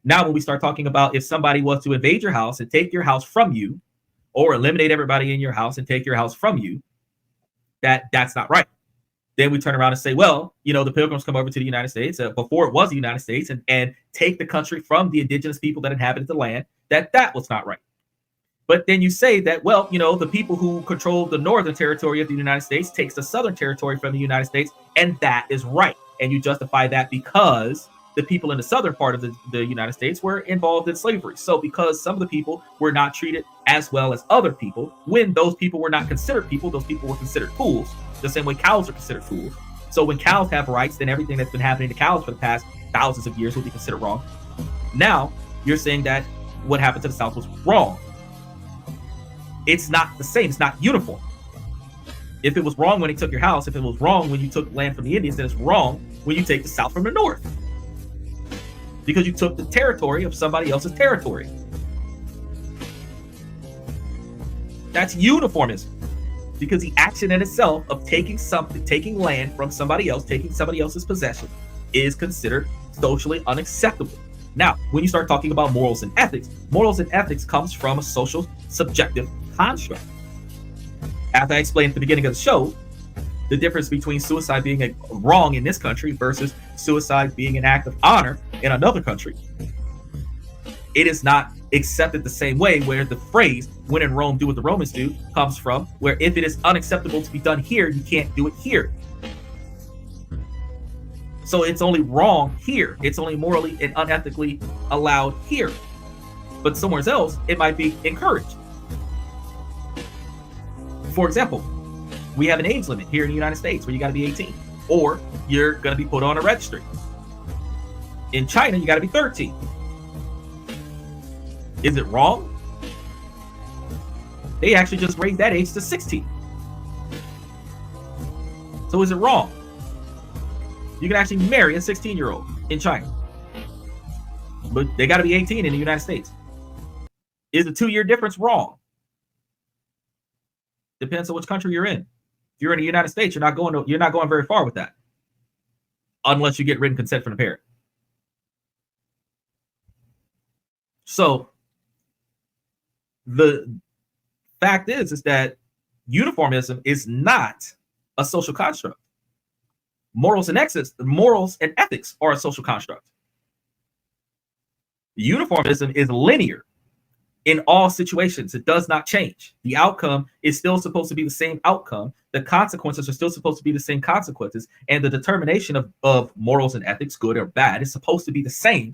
Now, when we start talking about if somebody was to invade your house and take your house from you, or eliminate everybody in your house and take your house from you, that's not right. Then we turn around and say, well, the Pilgrims come over to the United States before it was the United States and take the country from the indigenous people that inhabited the land, that was not right. But then you say that, well, the people who control the northern territory of the United States takes the southern territory from the United States, and that is right. And you justify that because the people in the southern part of the United States were involved in slavery. So because some of the people were not treated as well as other people, when those people were not considered people, those people were considered fools, the same way cows are considered fools. So when cows have rights, then everything that's been happening to cows for the past thousands of years will be considered wrong. Now, you're saying that what happened to the South was wrong. It's not the same. It's not uniform. If it was wrong when he took your house, if it was wrong when you took land from the Indians, then it's wrong when you take the South from the North. Because you took the territory of somebody else's territory. That's uniformism. Because the action in itself of taking land from somebody else, taking somebody else's possession, is considered socially unacceptable. Now, when you start talking about morals and ethics comes from a social subjective construct. As I explained at the beginning of the show, the difference between suicide being a wrong in this country versus suicide being an act of honor in another country. It is not accepted the same way, where the phrase, when in Rome, do what the Romans do, comes from, where if it is unacceptable to be done here, you can't do it here. So it's only wrong here. It's only morally and unethically allowed here. But somewhere else, it might be encouraged. For example, we have an age limit here in the United States where you got to be 18, or you're going to be put on a registry. In China, you got to be 13. Is it wrong? They actually just raised that age to 16. So is it wrong? You can actually marry a 16-year-old in China, but they got to be 18 in the United States. Is the 2-year difference wrong? Depends on which country you're in. If you're in the United States, you're not going very far with that, unless you get written consent from the parent. So the fact is that uniformism is not a social construct. Morals and ethics are a social construct. Uniformism is linear in all situations. It does not change. The outcome is still supposed to be the same outcome. The consequences are still supposed to be the same consequences. And the determination of morals and ethics, good or bad, is supposed to be the same